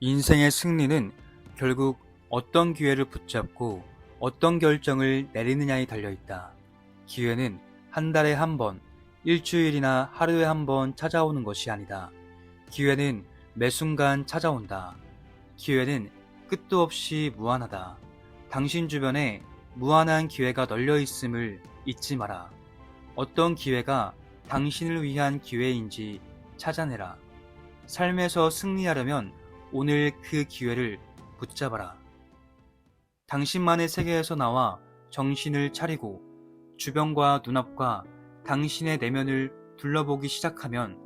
인생의 승리는 결국 어떤 기회를 붙잡고 어떤 결정을 내리느냐에 달려있다. 기회는 한 달에 한 번, 일주일이나 하루에 한 번 찾아오는 것이 아니다. 기회는 매 순간 찾아온다. 기회는 끝도 없이 무한하다. 당신 주변에 무한한 기회가 널려 있음을 잊지 마라. 어떤 기회가 당신을 위한 기회인지 찾아내라. 삶에서 승리하려면 오늘 그 기회를 붙잡아라. 당신만의 세계에서 나와 정신을 차리고 주변과 눈앞과 당신의 내면을 둘러보기 시작하면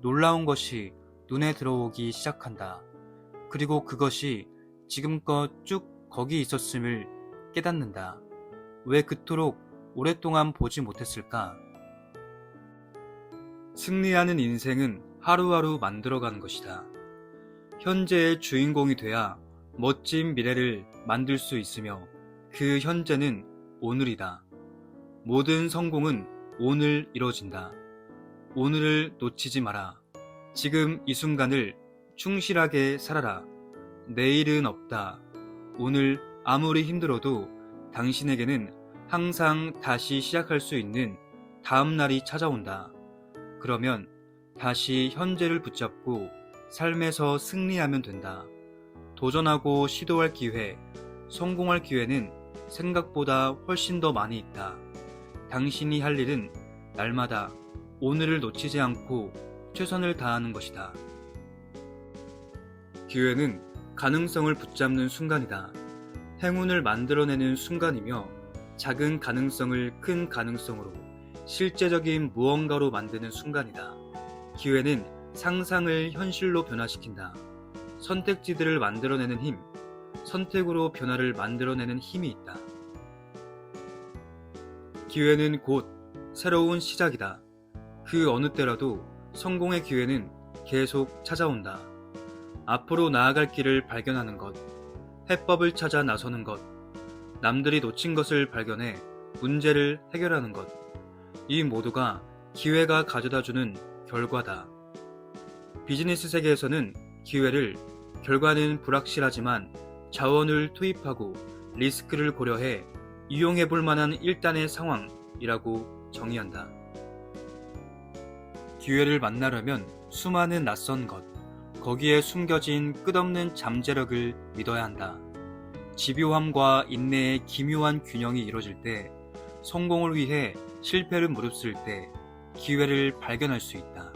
놀라운 것이 눈에 들어오기 시작한다. 그리고 그것이 지금껏 쭉 거기 있었음을 깨닫는다. 왜 그토록 오랫동안 보지 못했을까? 승리하는 인생은 하루하루 만들어가는 것이다. 현재의 주인공이 돼야 멋진 미래를 만들 수 있으며 그 현재는 오늘이다. 모든 성공은 오늘 이뤄진다. 오늘을 놓치지 마라. 지금 이 순간을 충실하게 살아라. 내일은 없다. 오늘 아무리 힘들어도 당신에게는 항상 다시 시작할 수 있는 다음 날이 찾아온다. 그러면 다시 현재를 붙잡고 삶에서 승리하면 된다. 도전하고 시도할 기회, 성공할 기회는 생각보다 훨씬 더 많이 있다. 당신이 할 일은 날마다 오늘을 놓치지 않고 최선을 다하는 것이다. 기회는 가능성을 붙잡는 순간이다. 행운을 만들어내는 순간이며 작은 가능성을 큰 가능성으로 실제적인 무언가로 만드는 순간이다. 기회는 상상을 현실로 변화시킨다. 선택지들을 만들어내는 힘, 선택으로 변화를 만들어내는 힘이 있다. 기회는 곧 새로운 시작이다. 그 어느 때라도 성공의 기회는 계속 찾아온다. 앞으로 나아갈 길을 발견하는 것, 해법을 찾아 나서는 것, 남들이 놓친 것을 발견해 문제를 해결하는 것, 이 모두가 기회가 가져다주는 결과다. 비즈니스 세계에서는 기회를 결과는 불확실하지만 자원을 투입하고 리스크를 고려해 이용해 볼 만한 일단의 상황이라고 정의한다. 기회를 만나려면 수많은 낯선 것, 거기에 숨겨진 끝없는 잠재력을 믿어야 한다. 집요함과 인내의 기묘한 균형이 이루어질 때, 성공을 위해 실패를 무릅쓸 때 기회를 발견할 수 있다.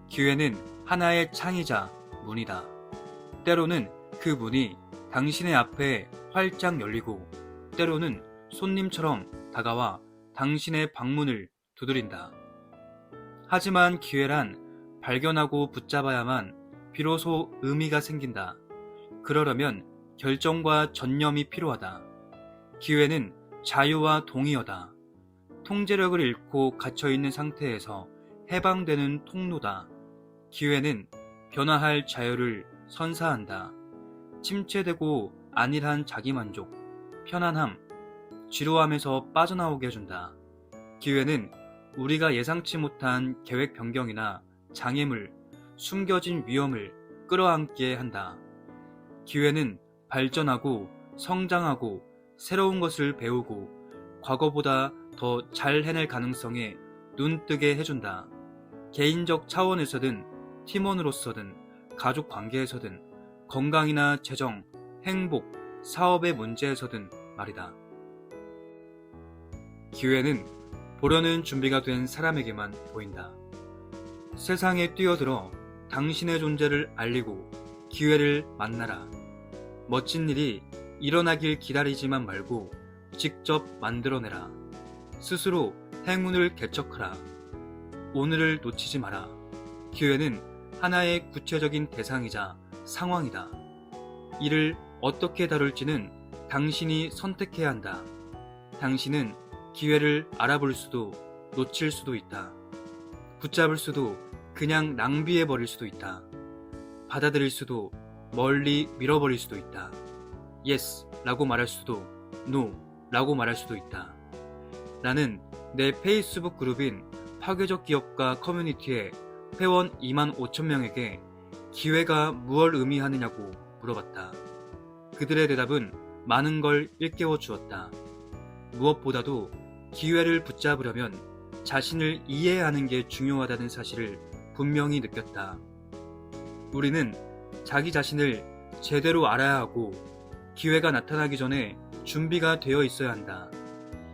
기회는 하나의 창이자 문이다. 때로는 그 문이 당신의 앞에 활짝 열리고 때로는 손님처럼 다가와 당신의 방문을 두드린다. 하지만 기회란 발견하고 붙잡아야만 비로소 의미가 생긴다. 그러려면 결정과 전념이 필요하다. 기회는 자유와 동의어다. 통제력을 잃고 갇혀있는 상태에서 해방되는 통로다. 기회는 변화할 자유를 선사한다. 침체되고 안일한 자기만족, 편안함, 지루함에서 빠져나오게 해준다. 기회는 우리가 예상치 못한 계획 변경이나 장애물, 숨겨진 위험을 끌어안게 한다. 기회는 발전하고 성장하고 새로운 것을 배우고 과거보다 더 잘 해낼 가능성에 눈뜨게 해준다. 개인적 차원에서든 팀원으로서든 가족 관계에서든 건강이나 재정, 행복, 사업의 문제에서든 말이다. 기회는 보려는 준비가 된 사람에게만 보인다. 세상에 뛰어들어 당신의 존재를 알리고 기회를 만나라. 멋진 일이 일어나길 기다리지만 말고 직접 만들어내라. 스스로 행운을 개척하라. 오늘을 놓치지 마라. 기회는 하나의 구체적인 대상이자 상황이다. 이를 어떻게 다룰지는 당신이 선택해야 한다. 당신은 기회를 알아볼 수도 놓칠 수도 있다. 붙잡을 수도 그냥 낭비해버릴 수도 있다. 받아들일 수도 멀리 밀어버릴 수도 있다. yes 라고 말할 수도 no 라고 말할 수도 있다. 나는 내 페이스북 그룹인 파괴적 기업가 커뮤니티에 회원 25,000명에게 기회가 무엇을 의미하느냐고 물어봤다. 그들의 대답은 많은 걸 일깨워 주었다. 무엇보다도 기회를 붙잡으려면 자신을 이해하는 게 중요하다는 사실을 분명히 느꼈다. 우리는 자기 자신을 제대로 알아야 하고 기회가 나타나기 전에 준비가 되어 있어야 한다.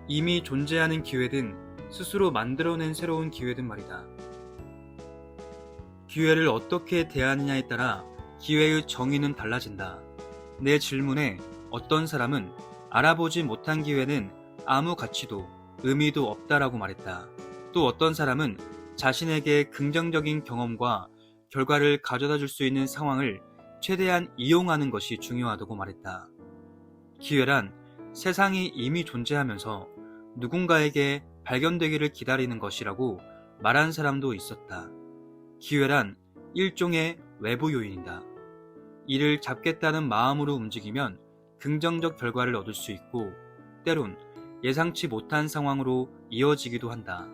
이미 존재하는 기회든 스스로 만들어낸 새로운 기회든 말이다. 기회를 어떻게 대하느냐에 따라 기회의 정의는 달라진다. 내 질문에 어떤 사람은 알아보지 못한 기회는 아무 가치도 의미도 없다라고 말했다. 또 어떤 사람은 자신에게 긍정적인 경험과 결과를 가져다 줄 수 있는 상황을 최대한 이용하는 것이 중요하다고 말했다. 기회란 세상이 이미 존재하면서 누군가에게 발견되기를 기다리는 것이라고 말한 사람도 있었다. 기회란 일종의 외부 요인이다. 이를 잡겠다는 마음으로 움직이면 긍정적 결과를 얻을 수 있고 때론 예상치 못한 상황으로 이어지기도 한다.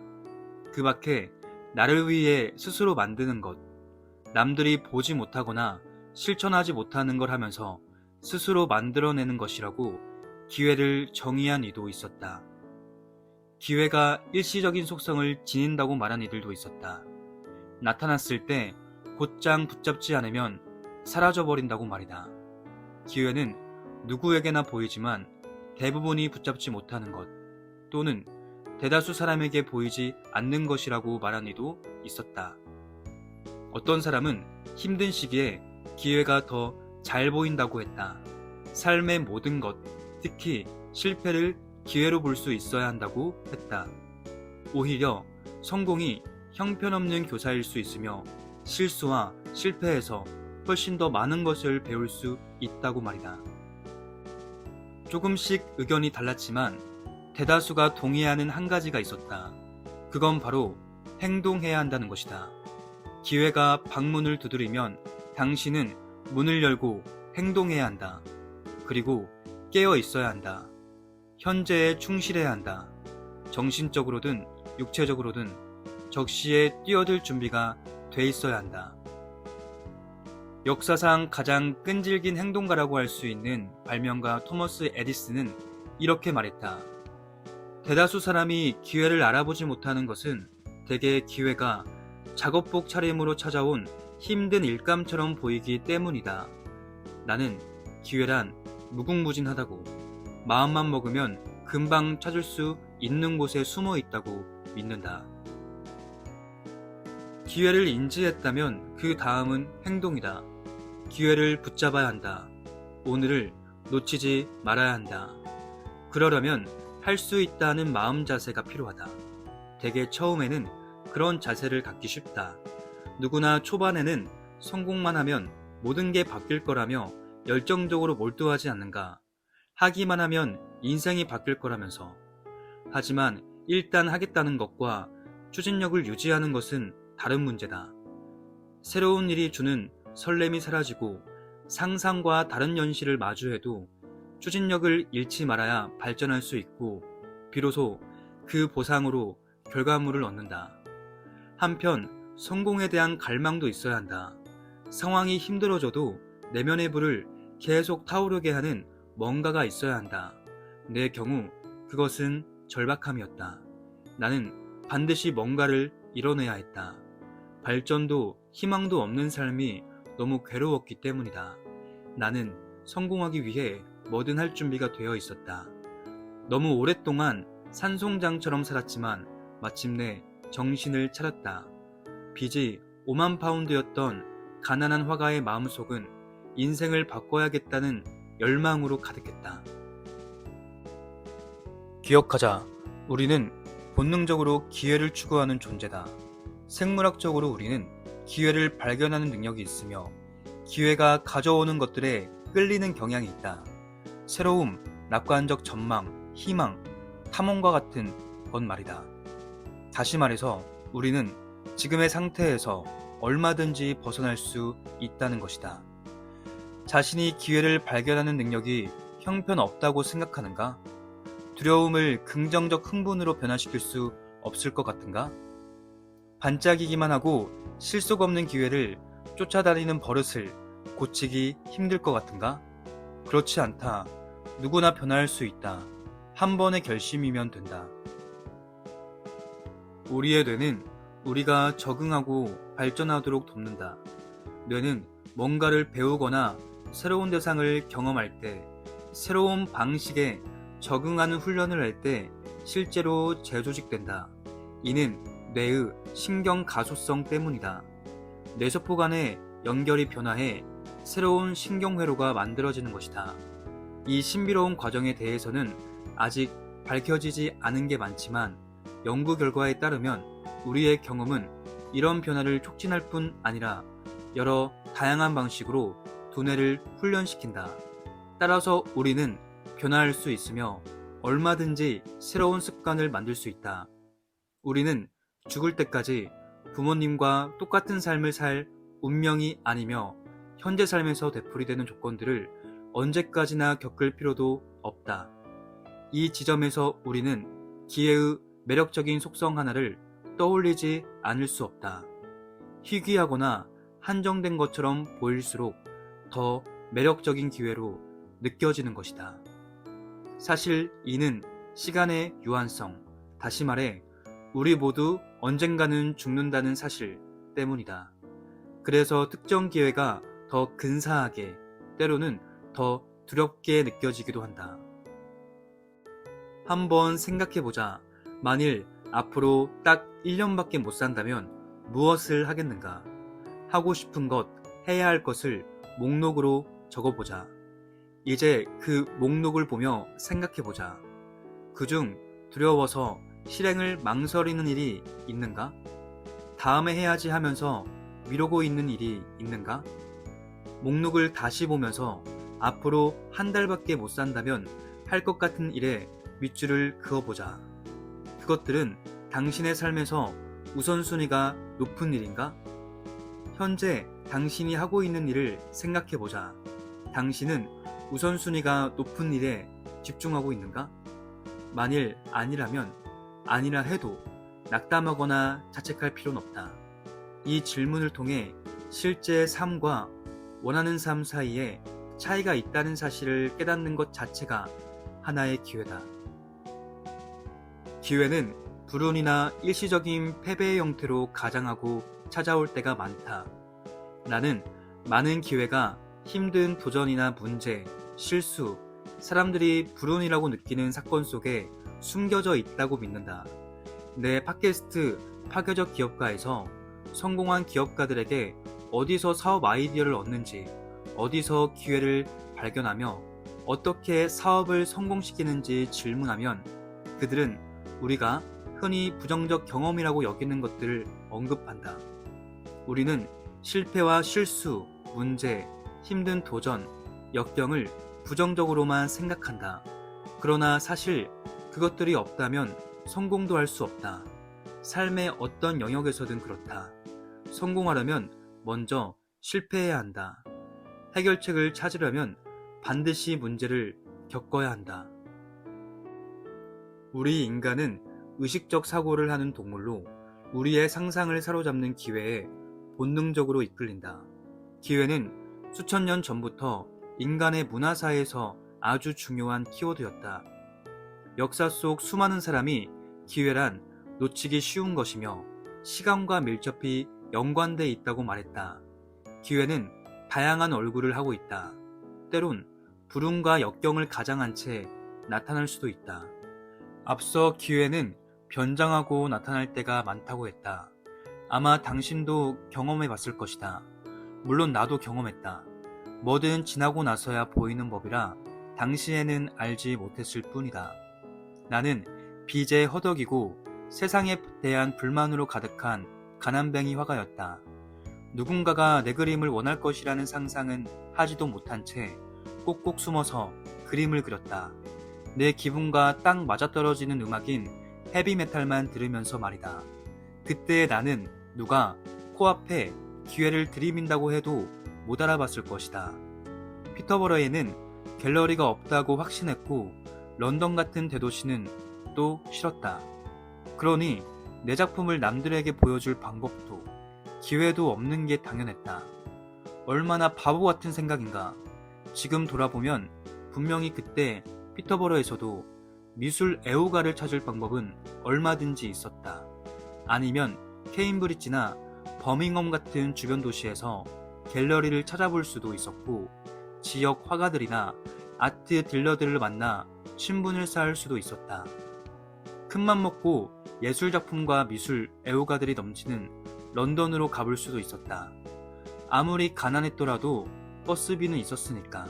그 밖에 나를 위해 스스로 만드는 것, 남들이 보지 못하거나 실천하지 못하는 걸 하면서 스스로 만들어내는 것이라고 기회를 정의한 이도 있었다. 기회가 일시적인 속성을 지닌다고 말한 이들도 있었다. 나타났을 때 곧장 붙잡지 않으면 사라져버린다고 말이다. 기회는 누구에게나 보이지만 대부분이 붙잡지 못하는 것 또는 대다수 사람에게 보이지 않는 것이라고 말한 이도 있었다. 어떤 사람은 힘든 시기에 기회가 더 잘 보인다고 했다. 삶의 모든 것, 특히 실패를 기회로 볼 수 있어야 한다고 했다. 오히려 성공이 형편없는 교사일 수 있으며 실수와 실패에서 훨씬 더 많은 것을 배울 수 있다고 말이다. 조금씩 의견이 달랐지만 대다수가 동의하는 한 가지가 있었다. 그건 바로 행동해야 한다는 것이다. 기회가 방문을 두드리면 당신은 문을 열고 행동해야 한다. 그리고 깨어 있어야 한다. 현재에 충실해야 한다. 정신적으로든 육체적으로든 적시에 뛰어들 준비가 돼 있어야 한다. 역사상 가장 끈질긴 행동가라고 할 수 있는 발명가 토머스 에디슨은 이렇게 말했다. 대다수 사람이 기회를 알아보지 못하는 것은 대개 기회가 작업복 차림으로 찾아온 힘든 일감처럼 보이기 때문이다. 나는 기회란 무궁무진하다고, 마음만 먹으면 금방 찾을 수 있는 곳에 숨어 있다고 믿는다. 기회를 인지했다면 그 다음은 행동이다. 기회를 붙잡아야 한다. 오늘을 놓치지 말아야 한다. 그러려면 할 수 있다는 마음 자세가 필요하다. 대개 처음에는 그런 자세를 갖기 쉽다. 누구나 초반에는 성공만 하면 모든 게 바뀔 거라며 열정적으로 몰두하지 않는가. 하기만 하면 인생이 바뀔 거라면서. 하지만 일단 하겠다는 것과 추진력을 유지하는 것은 다른 문제다. 새로운 일이 주는 설렘이 사라지고 상상과 다른 현실을 마주해도 추진력을 잃지 말아야 발전할 수 있고 비로소 그 보상으로 결과물을 얻는다. 한편 성공에 대한 갈망도 있어야 한다. 상황이 힘들어져도 내면의 불을 계속 타오르게 하는 뭔가가 있어야 한다. 내 경우 그것은 절박함이었다. 나는 반드시 뭔가를 이뤄내야 했다. 발전도 희망도 없는 삶이 너무 괴로웠기 때문이다. 나는 성공하기 위해 뭐든 할 준비가 되어 있었다. 너무 오랫동안 산송장처럼 살았지만 마침내 정신을 차렸다. 빚이 5만 파운드였던 가난한 화가의 마음속은 인생을 바꿔야겠다는 열망으로 가득했다. 기억하자. 우리는 본능적으로 기회를 추구하는 존재다. 생물학적으로 우리는 기회를 발견하는 능력이 있으며 기회가 가져오는 것들에 끌리는 경향이 있다. 새로움, 낙관적 전망, 희망, 탐험과 같은 것 말이다. 다시 말해서 우리는 지금의 상태에서 얼마든지 벗어날 수 있다는 것이다. 자신이 기회를 발견하는 능력이 형편없다고 생각하는가? 두려움을 긍정적 흥분으로 변화시킬 수 없을 것 같은가? 반짝이기만 하고 실속 없는 기회를 쫓아다니는 버릇을 고치기 힘들 것 같은가? 그렇지 않다. 누구나 변할 수 있다. 한 번의 결심이면 된다. 우리의 뇌는 우리가 적응하고 발전하도록 돕는다. 뇌는 뭔가를 배우거나 새로운 대상을 경험할 때, 새로운 방식에 적응하는 훈련을 할 때 실제로 재조직된다. 이는 뇌의 신경 가소성 때문이다. 뇌세포 간의 연결이 변화해 새로운 신경회로가 만들어지는 것이다. 이 신비로운 과정에 대해서는 아직 밝혀지지 않은 게 많지만 연구 결과에 따르면 우리의 경험은 이런 변화를 촉진할 뿐 아니라 여러 다양한 방식으로 두뇌를 훈련시킨다. 따라서 우리는 변화할 수 있으며 얼마든지 새로운 습관을 만들 수 있다. 우리는 죽을 때까지 부모님과 똑같은 삶을 살 운명이 아니며 현재 삶에서 되풀이되는 조건들을 언제까지나 겪을 필요도 없다. 이 지점에서 우리는 기회의 매력적인 속성 하나를 떠올리지 않을 수 없다. 희귀하거나 한정된 것처럼 보일수록 더 매력적인 기회로 느껴지는 것이다. 사실 이는 시간의 유한성, 다시 말해 우리 모두 언젠가는 죽는다는 사실 때문이다. 그래서 특정 기회가 더 근사하게, 때로는 더 두렵게 느껴지기도 한다. 한번 생각해보자. 만일 앞으로 딱 1년밖에 못 산다면 무엇을 하겠는가? 하고 싶은 것, 해야 할 것을 목록으로 적어보자. 이제 그 목록을 보며 생각해보자. 그중 두려워서 실행을 망설이는 일이 있는가? 다음에 해야지 하면서 미루고 있는 일이 있는가? 목록을 다시 보면서 앞으로 한 달밖에 못 산다면 할 것 같은 일에 밑줄을 그어보자. 그것들은 당신의 삶에서 우선순위가 높은 일인가? 현재 당신이 하고 있는 일을 생각해보자. 당신은 우선순위가 높은 일에 집중하고 있는가? 만일 아니라면 아니라 해도 낙담하거나 자책할 필요는 없다. 이 질문을 통해 실제 삶과 원하는 삶 사이에 차이가 있다는 사실을 깨닫는 것 자체가 하나의 기회다. 기회는 불운이나 일시적인 패배의 형태로 가장하고 찾아올 때가 많다. 나는 많은 기회가 힘든 도전이나 문제, 실수, 사람들이 불운이라고 느끼는 사건 속에 숨겨져 있다고 믿는다. 내 팟캐스트 파괴적 기업가에서 성공한 기업가들에게 어디서 사업 아이디어를 얻는지, 어디서 기회를 발견하며 어떻게 사업을 성공시키는지 질문하면 그들은 우리가 흔히 부정적 경험이라고 여기는 것들을 언급한다. 우리는 실패와 실수, 문제, 힘든 도전, 역경을 부정적으로만 생각한다. 그러나 사실 그것들이 없다면 성공도 할 수 없다. 삶의 어떤 영역에서든 그렇다. 성공하려면 먼저 실패해야 한다. 해결책을 찾으려면 반드시 문제를 겪어야 한다. 우리 인간은 의식적 사고를 하는 동물로 우리의 상상을 사로잡는 기회에 본능적으로 이끌린다. 기회는 수천 년 전부터 인간의 문화사에서 아주 중요한 키워드였다. 역사 속 수많은 사람이 기회란 놓치기 쉬운 것이며 시간과 밀접히 연관돼 있다고 말했다. 기회는 다양한 얼굴을 하고 있다. 때론 불운과 역경을 가장한 채 나타날 수도 있다. 앞서 기회는 변장하고 나타날 때가 많다고 했다. 아마 당신도 경험해 봤을 것이다. 물론 나도 경험했다. 뭐든 지나고 나서야 보이는 법이라 당시에는 알지 못했을 뿐이다. 나는 빚에 허덕이고 세상에 대한 불만으로 가득한 가난뱅이 화가였다. 누군가가 내 그림을 원할 것이라는 상상은 하지도 못한 채 꼭꼭 숨어서 그림을 그렸다. 내 기분과 딱 맞아떨어지는 음악인 헤비메탈만 들으면서 말이다. 그때 나는 누가 코앞에 기회를 들이민다고 해도 못 알아봤을 것이다. 피터버러에는 갤러리가 없다고 확신했고 런던 같은 대도시는 또 싫었다. 그러니 내 작품을 남들에게 보여줄 방법도 기회도 없는 게 당연했다. 얼마나 바보 같은 생각인가. 지금 돌아보면 분명히 그때 피터버러에서도 미술 애호가를 찾을 방법은 얼마든지 있었다. 아니면 케임브리지나 버밍엄 같은 주변 도시에서 갤러리를 찾아볼 수도 있었고, 지역 화가들이나 아트 딜러들을 만나 친분을 쌓을 수도 있었다. 큰맘 먹고 예술작품과 미술 애호가들이 넘치는 런던으로 가볼 수도 있었다. 아무리 가난했더라도 버스비는 있었으니까.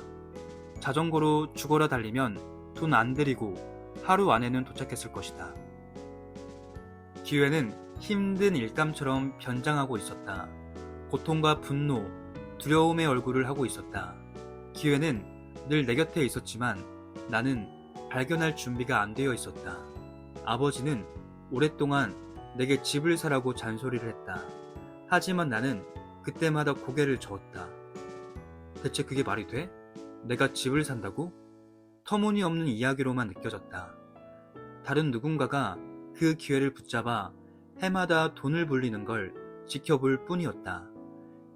자전거로 죽어라 달리면 돈 안 들이고 하루 안에는 도착했을 것이다. 기회는 힘든 일감처럼 변장하고 있었다. 고통과 분노, 두려움의 얼굴을 하고 있었다. 기회는 늘 내 곁에 있었지만 나는 발견할 준비가 안 되어 있었다. 아버지는 오랫동안 내게 집을 사라고 잔소리를 했다. 하지만 나는 그때마다 고개를 저었다. 대체 그게 말이 돼? 내가 집을 산다고? 터무니없는 이야기로만 느껴졌다. 다른 누군가가 그 기회를 붙잡아 해마다 돈을 불리는 걸 지켜볼 뿐이었다.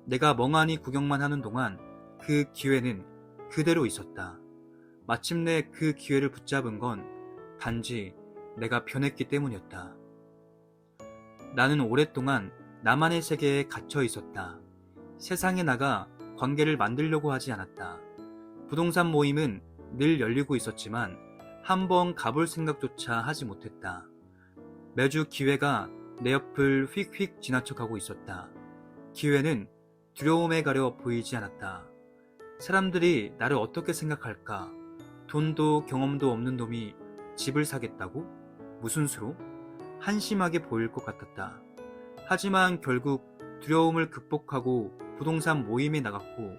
내가 멍하니 구경만 하는 동안 그 기회는 그대로 있었다. 마침내 그 기회를 붙잡은 건 단지 내가 변했기 때문이었다. 나는 오랫동안 나만의 세계에 갇혀 있었다. 세상에 나가 관계를 만들려고 하지 않았다. 부동산 모임은 늘 열리고 있었지만 한번 가볼 생각조차 하지 못했다. 매주 기회가 내 옆을 휙휙 지나쳐가고 있었다. 기회는 두려움에 가려 보이지 않았다. 사람들이 나를 어떻게 생각할까? 돈도 경험도 없는 놈이 집을 사겠다고? 무슨 수로? 한심하게 보일 것 같았다. 하지만 결국 두려움을 극복하고 부동산 모임에 나갔고,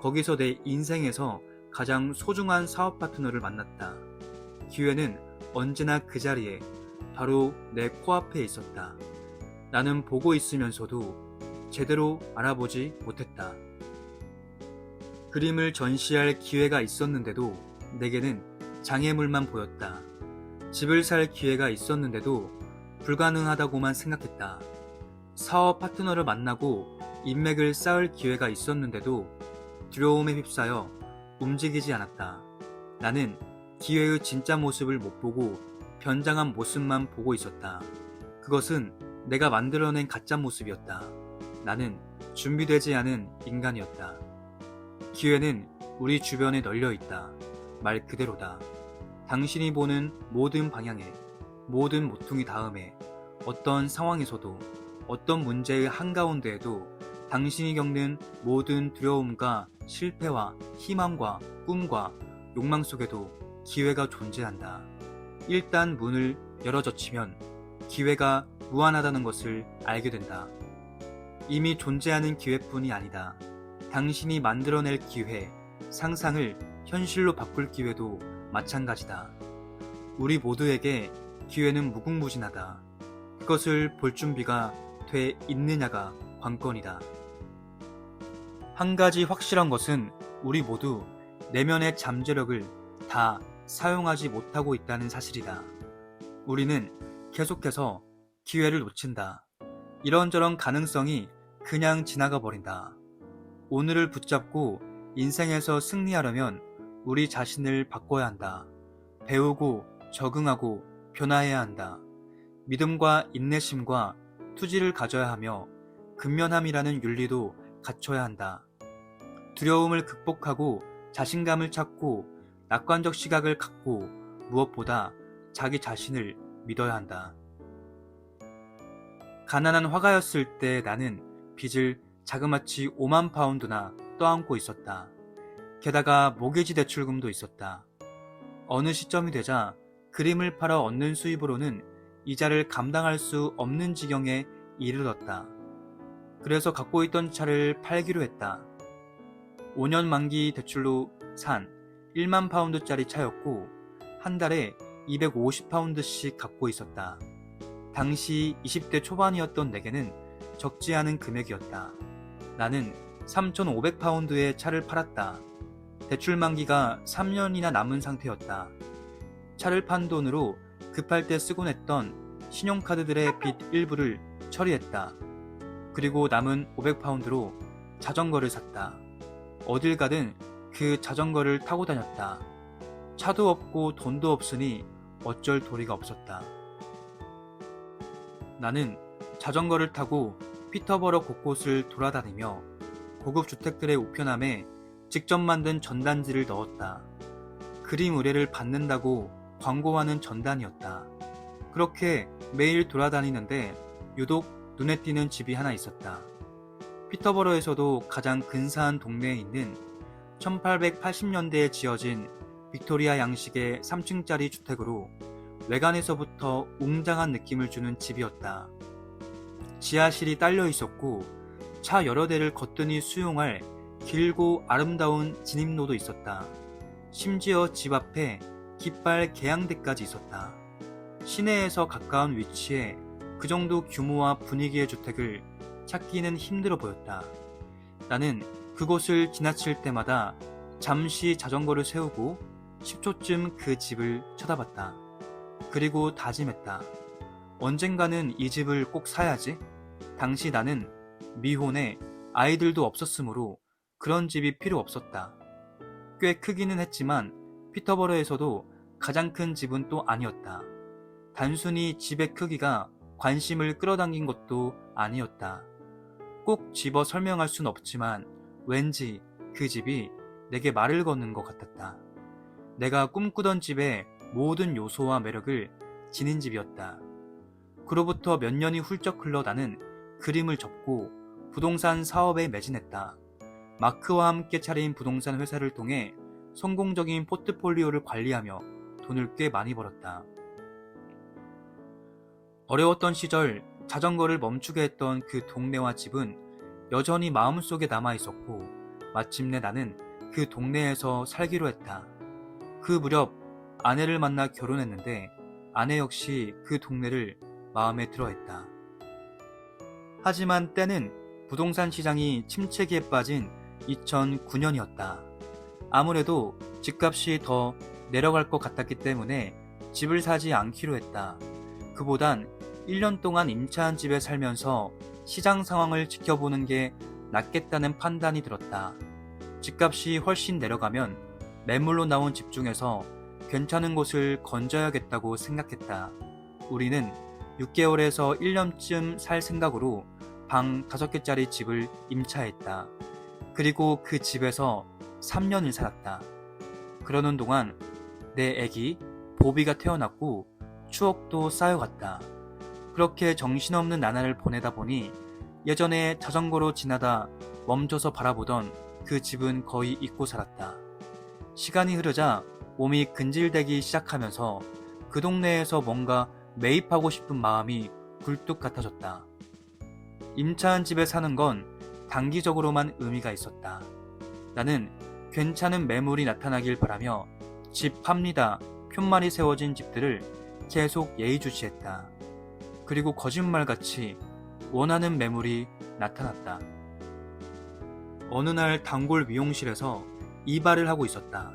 거기서 내 인생에서 가장 소중한 사업 파트너를 만났다. 기회는 언제나 그 자리에 바로 내 코앞에 있었다. 나는 보고 있으면서도 제대로 알아보지 못했다. 그림을 전시할 기회가 있었는데도 내게는 장애물만 보였다. 집을 살 기회가 있었는데도 불가능하다고만 생각했다. 사업 파트너를 만나고 인맥을 쌓을 기회가 있었는데도 두려움에 휩싸여 움직이지 않았다. 나는 기회의 진짜 모습을 못 보고 변장한 모습만 보고 있었다. 그것은 내가 만들어낸 가짜 모습이었다. 나는 준비되지 않은 인간이었다. 기회는 우리 주변에 널려 있다. 말 그대로다. 당신이 보는 모든 방향에, 모든 모퉁이 다음에, 어떤 상황에서도, 어떤 문제의 한가운데에도 당신이 겪는 모든 두려움과 실패와 희망과 꿈과 욕망 속에도 기회가 존재한다. 일단 문을 열어젖히면 기회가 무한하다는 것을 알게 된다. 이미 존재하는 기회뿐이 아니다. 당신이 만들어낼 기회, 상상을 현실로 바꿀 기회도 마찬가지다. 우리 모두에게 기회는 무궁무진하다. 그것을 볼 준비가 돼 있느냐가 관건이다. 한 가지 확실한 것은 우리 모두 내면의 잠재력을 다 사용하지 못하고 있다는 사실이다. 우리는 계속해서 기회를 놓친다. 이런저런 가능성이 그냥 지나가 버린다. 오늘을 붙잡고 인생에서 승리하려면 우리 자신을 바꿔야 한다. 배우고 적응하고 변화해야 한다. 믿음과 인내심과 투지를 가져야 하며 근면함이라는 윤리도 갖춰야 한다. 두려움을 극복하고 자신감을 찾고 낙관적 시각을 갖고 무엇보다 자기 자신을 믿어야 한다. 가난한 화가였을 때 나는 빚을 자그마치 5만 파운드나 떠안고 있었다. 게다가 모기지 대출금도 있었다. 어느 시점이 되자 그림을 팔아 얻는 수입으로는 이자를 감당할 수 없는 지경에 이르렀다. 그래서 갖고 있던 차를 팔기로 했다. 5년 만기 대출로 산 1만 파운드짜리 차였고 한 달에 250파운드씩 갖고 있었다. 당시 20대 초반이었던 내게는 적지 않은 금액이었다. 나는 3,500파운드의 차를 팔았다. 대출 만기가 3년이나 남은 상태였다. 차를 판 돈으로 급할 때 쓰곤 했던 신용카드들의 빚 일부를 처리했다. 그리고 남은 500파운드로 자전거를 샀다. 어딜 가든 그 자전거를 타고 다녔다. 차도 없고 돈도 없으니 어쩔 도리가 없었다. 나는 자전거를 타고 피터버러 곳곳을 돌아다니며 고급 주택들의 우편함에 직접 만든 전단지를 넣었다. 그림 의뢰를 받는다고 광고하는 전단이었다. 그렇게 매일 돌아다니는데 유독 눈에 띄는 집이 하나 있었다. 피터버러에서도 가장 근사한 동네에 있는 1880년대에 지어진 빅토리아 양식의 3층짜리 주택으로 외관에서부터 웅장한 느낌을 주는 집이었다. 지하실이 딸려 있었고 차 여러 대를 거뜬히 수용할 길고 아름다운 진입로도 있었다. 심지어 집 앞에 깃발 개양대까지 있었다. 시내에서 가까운 위치에 그 정도 규모와 분위기의 주택을 찾기는 힘들어 보였다. 나는 그곳을 지나칠 때마다 잠시 자전거를 세우고 10초쯤 그 집을 쳐다봤다. 그리고 다짐했다. 언젠가는 이 집을 꼭 사야지. 당시 나는 미혼에 아이들도 없었으므로 그런 집이 필요 없었다. 꽤 크기는 했지만 피터버러에서도 가장 큰 집은 또 아니었다. 단순히 집의 크기가 관심을 끌어당긴 것도 아니었다. 꼭 집어 설명할 순 없지만 왠지 그 집이 내게 말을 거는 것 같았다. 내가 꿈꾸던 집의 모든 요소와 매력을 지닌 집이었다. 그로부터 몇 년이 훌쩍 흘러 나는 그림을 접고 부동산 사업에 매진했다. 마크와 함께 차린 부동산 회사를 통해 성공적인 포트폴리오를 관리하며 돈을 꽤 많이 벌었다. 어려웠던 시절 자전거를 멈추게 했던 그 동네와 집은 여전히 마음속에 남아있었고 마침내 나는 그 동네에서 살기로 했다. 그 무렵 아내를 만나 결혼했는데 아내 역시 그 동네를 마음에 들어했다. 하지만 때는 부동산 시장이 침체기에 빠진 2009년이었다. 아무래도 집값이 더 내려갈 것 같았기 때문에 집을 사지 않기로 했다. 그보단 1년 동안 임차한 집에 살면서 시장 상황을 지켜보는 게 낫겠다는 판단이 들었다. 집값이 훨씬 내려가면 매물로 나온 집 중에서 괜찮은 곳을 건져야겠다고 생각했다. 우리는 6개월에서 1년쯤 살 생각으로 방 5개짜리 집을 임차했다. 그리고 그 집에서 3년을 살았다. 그러는 동안 내 애기 보비가 태어났고 추억도 쌓여갔다. 그렇게 정신없는 나날을 보내다 보니 예전에 자전거로 지나다 멈춰서 바라보던 그 집은 거의 잊고 살았다. 시간이 흐르자 몸이 근질대기 시작하면서 그 동네에서 뭔가 매입하고 싶은 마음이 굴뚝 같아졌다. 임차한 집에 사는 건 단기적으로만 의미가 있었다. 나는 괜찮은 매물이 나타나길 바라며 집 팝니다 푯말이 세워진 집들을 계속 예의주시했다. 그리고 거짓말같이 원하는 매물이 나타났다. 어느 날 단골 미용실에서 이발을 하고 있었다.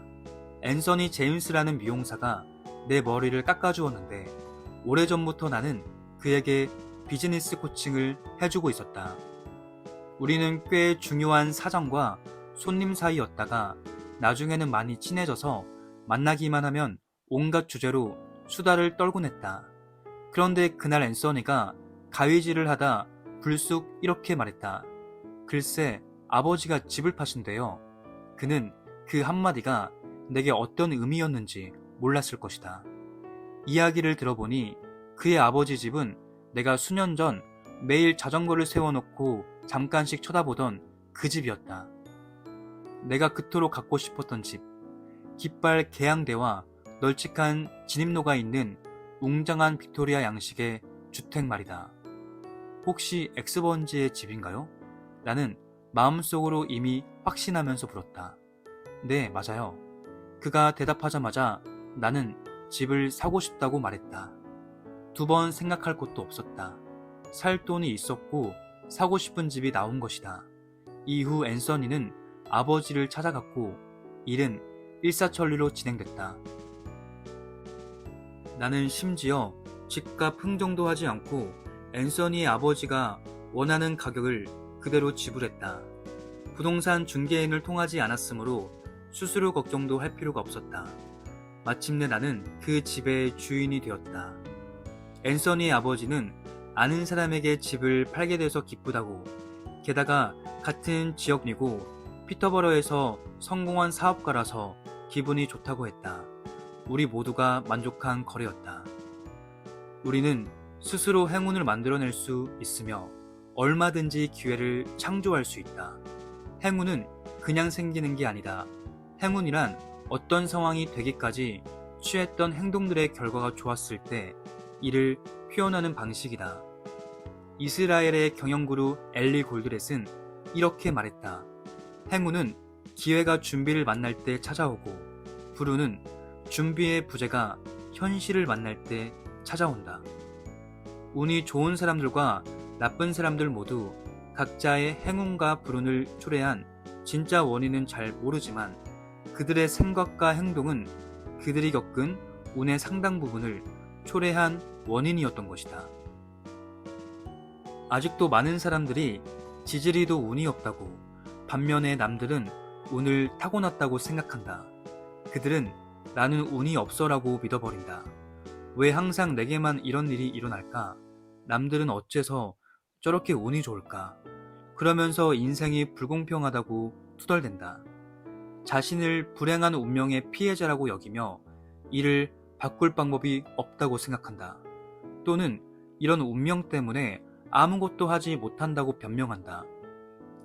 앤서니 제임스라는 미용사가 내 머리를 깎아주었는데 오래전부터 나는 그에게 비즈니스 코칭을 해주고 있었다. 우리는 꽤 중요한 사장과 손님 사이였다가 나중에는 많이 친해져서 만나기만 하면 온갖 주제로 수다를 떨곤 했다. 그런데 그날 앤서니가 가위질을 하다 불쑥 이렇게 말했다. 글쎄 아버지가 집을 파신대요. 그는 그 한마디가 내게 어떤 의미였는지 몰랐을 것이다. 이야기를 들어보니 그의 아버지 집은 내가 수년 전 매일 자전거를 세워놓고 잠깐씩 쳐다보던 그 집이었다. 내가 그토록 갖고 싶었던 집, 깃발 개양대와 널찍한 진입로가 있는 웅장한 빅토리아 양식의 주택 말이다. 혹시 엑스번지의 집인가요? 나는 마음속으로 이미 확신하면서 물었다. 네, 맞아요. 그가 대답하자마자 나는 집을 사고 싶다고 말했다. 2번 생각할 것도 없었다. 살 돈이 있었고 사고 싶은 집이 나온 것이다. 이후 앤서니는 아버지를 찾아갔고 일은 일사천리로 진행됐다. 나는 심지어 집값 흥정도 하지 않고 앤서니의 아버지가 원하는 가격을 그대로 지불했다. 부동산 중개인을 통하지 않았으므로 수수료 걱정도 할 필요가 없었다. 마침내 나는 그 집의 주인이 되었다. 앤서니의 아버지는 아는 사람에게 집을 팔게 돼서 기쁘다고, 게다가 같은 지역이고 피터버러에서 성공한 사업가라서 기분이 좋다고 했다. 우리 모두가 만족한 거래였다. 우리는 스스로 행운을 만들어낼 수 있으며 얼마든지 기회를 창조할 수 있다. 행운은 그냥 생기는 게 아니다. 행운이란 어떤 상황이 되기까지 취했던 행동들의 결과가 좋았을 때 이를 표현하는 방식이다. 이스라엘의 경영그루 엘리 골드렛은 이렇게 말했다. 행운은 기회가 준비를 만날 때 찾아오고, 불운은 준비의 부재가 현실을 만날 때 찾아온다. 운이 좋은 사람들과 나쁜 사람들 모두 각자의 행운과 불운을 초래한 진짜 원인은 잘 모르지만 그들의 생각과 행동은 그들이 겪은 운의 상당 부분을 초래한 원인이었던 것이다. 아직도 많은 사람들이 지지리도 운이 없다고, 반면에 남들은 운을 타고났다고 생각한다. 그들은 나는 운이 없어라고 믿어버린다. 왜 항상 내게만 이런 일이 일어날까? 남들은 어째서 저렇게 운이 좋을까? 그러면서 인생이 불공평하다고 투덜댄다. 자신을 불행한 운명의 피해자라고 여기며 이를 바꿀 방법이 없다고 생각한다. 또는 이런 운명 때문에 아무것도 하지 못한다고 변명한다.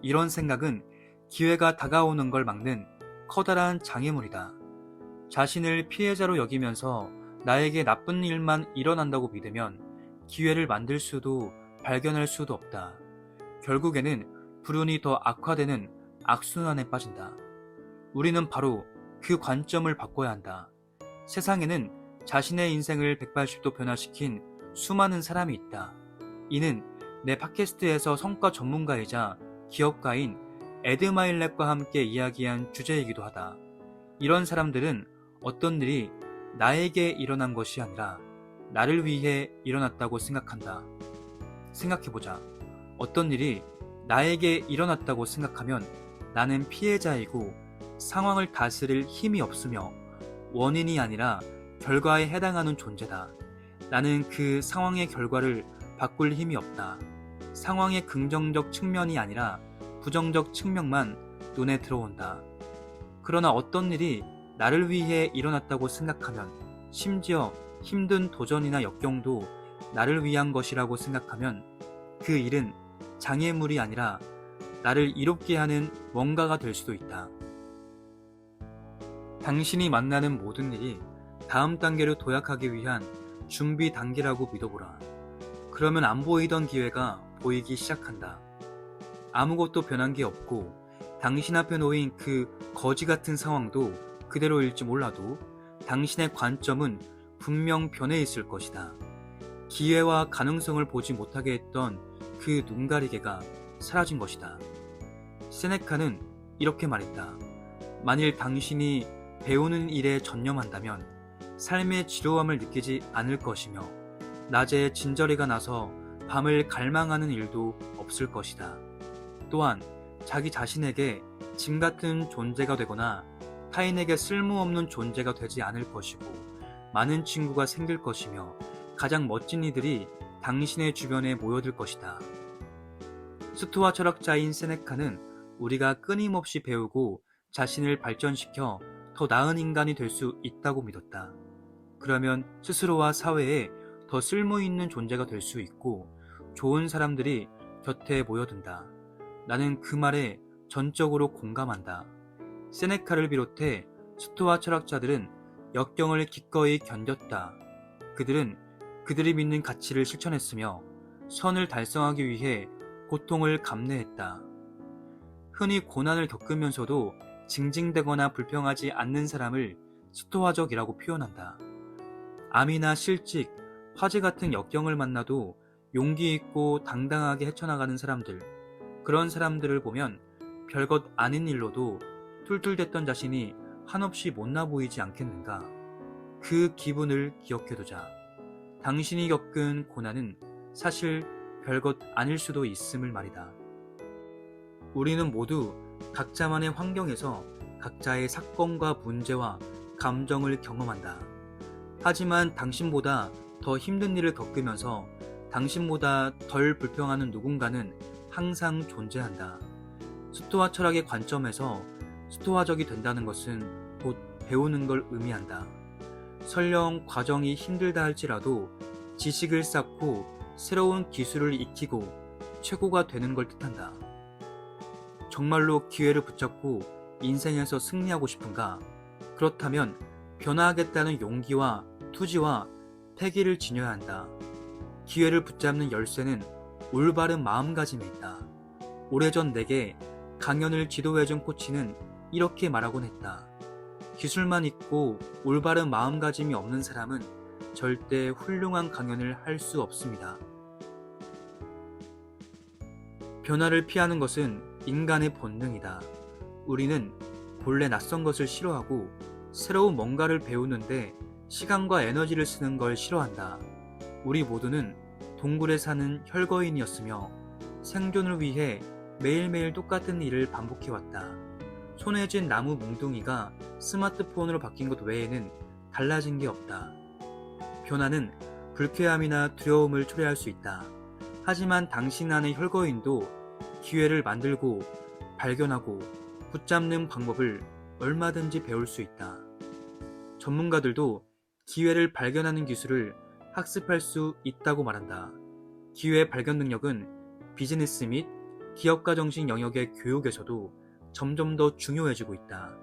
이런 생각은 기회가 다가오는 걸 막는 커다란 장애물이다. 자신을 피해자로 여기면서 나에게 나쁜 일만 일어난다고 믿으면 기회를 만들 수도 발견할 수도 없다. 결국에는 불운이 더 악화되는 악순환에 빠진다. 우리는 바로 그 관점을 바꿔야 한다. 세상에는 자신의 인생을 180도 변화시킨 수많은 사람이 있다. 이는 내 팟캐스트에서 성과 전문가이자 기업가인 에드 마일렉과 함께 이야기한 주제이기도 하다. 이런 사람들은 어떤 일이 나에게 일어난 것이 아니라 나를 위해 일어났다고 생각한다. 생각해보자. 어떤 일이 나에게 일어났다고 생각하면 나는 피해자이고 상황을 다스릴 힘이 없으며 원인이 아니라 결과에 해당하는 존재다. 나는 그 상황의 결과를 바꿀 힘이 없다. 상황의 긍정적 측면이 아니라 부정적 측면만 눈에 들어온다. 그러나 어떤 일이 나를 위해 일어났다고 생각하면, 심지어 힘든 도전이나 역경도 나를 위한 것이라고 생각하면 그 일은 장애물이 아니라 나를 이롭게 하는 뭔가가 될 수도 있다. 당신이 만나는 모든 일이 다음 단계로 도약하기 위한 준비 단계라고 믿어보라. 그러면 안 보이던 기회가 보이기 시작한다. 아무것도 변한 게 없고 당신 앞에 놓인 그 거지 같은 상황도 그대로일지 몰라도 당신의 관점은 분명 변해 있을 것이다. 기회와 가능성을 보지 못하게 했던 그 눈가리개가 사라진 것이다. 세네카는 이렇게 말했다. 만일 당신이 배우는 일에 전념한다면 삶의 지루함을 느끼지 않을 것이며 낮에 진저리가 나서 밤을 갈망하는 일도 없을 것이다. 또한 자기 자신에게 짐 같은 존재가 되거나 타인에게 쓸모없는 존재가 되지 않을 것이고 많은 친구가 생길 것이며 가장 멋진 이들이 당신의 주변에 모여들 것이다. 스토아 철학자인 세네카는 우리가 끊임없이 배우고 자신을 발전시켜 더 나은 인간이 될 수 있다고 믿었다. 그러면 스스로와 사회에 더 쓸모있는 존재가 될 수 있고 좋은 사람들이 곁에 모여든다. 나는 그 말에 전적으로 공감한다. 세네카를 비롯해 스토아 철학자들은 역경을 기꺼이 견뎠다. 그들은 그들이 믿는 가치를 실천했으며 선을 달성하기 위해 고통을 감내했다. 흔히 고난을 겪으면서도 징징대거나 불평하지 않는 사람을 스토아적이라고 표현한다. 암이나 실직, 화재 같은 역경을 만나도 용기 있고 당당하게 헤쳐나가는 사람들, 그런 사람들을 보면 별것 아닌 일로도 툴툴댔던 자신이 한없이 못나 보이지 않겠는가. 그 기분을 기억해두자. 당신이 겪은 고난은 사실 별것 아닐 수도 있음을 말이다. 우리는 모두 각자만의 환경에서 각자의 사건과 문제와 감정을 경험한다. 하지만 당신보다 더 힘든 일을 겪으면서 당신보다 덜 불평하는 누군가는 항상 존재한다. 스토아 철학의 관점에서 스토아적이 된다는 것은 곧 배우는 걸 의미한다. 설령 과정이 힘들다 할지라도 지식을 쌓고 새로운 기술을 익히고 최고가 되는 걸 뜻한다. 정말로 기회를 붙잡고 인생에서 승리하고 싶은가? 그렇다면 변화하겠다는 용기와 투지와 패기를 지녀야 한다. 기회를 붙잡는 열쇠는 올바른 마음가짐에 있다. 오래전 내게 강연을 지도해준 코치는 이렇게 말하곤 했다. 기술만 있고 올바른 마음가짐이 없는 사람은 절대 훌륭한 강연을 할 수 없습니다. 변화를 피하는 것은 인간의 본능이다. 우리는 본래 낯선 것을 싫어하고 새로운 뭔가를 배우는데 시간과 에너지를 쓰는 걸 싫어한다. 우리 모두는 동굴에 사는 혈거인이었으며 생존을 위해 매일매일 똑같은 일을 반복해왔다. 손에 쥔 나무 뭉둥이가 스마트폰으로 바뀐 것 외에는 달라진 게 없다. 변화는 불쾌함이나 두려움을 초래할 수 있다. 하지만 당신 안의 혈거인도 기회를 만들고 발견하고 붙잡는 방법을 얼마든지 배울 수 있다. 전문가들도 기회를 발견하는 기술을 학습할 수 있다고 말한다. 기회 발견 능력은 비즈니스 및 기업가 정신 영역의 교육에서도 점점 더 중요해지고 있다.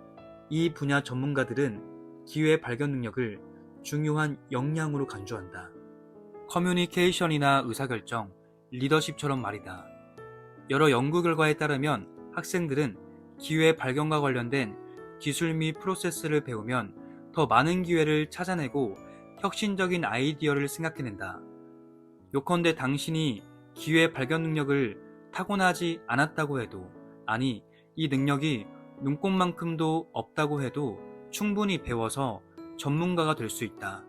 이 분야 전문가들은 기회 발견 능력을 중요한 역량으로 간주한다. 커뮤니케이션이나 의사결정, 리더십처럼 말이다. 여러 연구 결과에 따르면 학생들은 기회 발견과 관련된 기술 및 프로세스를 배우면 더 많은 기회를 찾아내고 혁신적인 아이디어를 생각해낸다. 요컨대 당신이 기회 발견 능력을 타고나지 않았다고 해도, 아니 이 능력이 눈꽃만큼도 없다고 해도 충분히 배워서 전문가가 될 수 있다.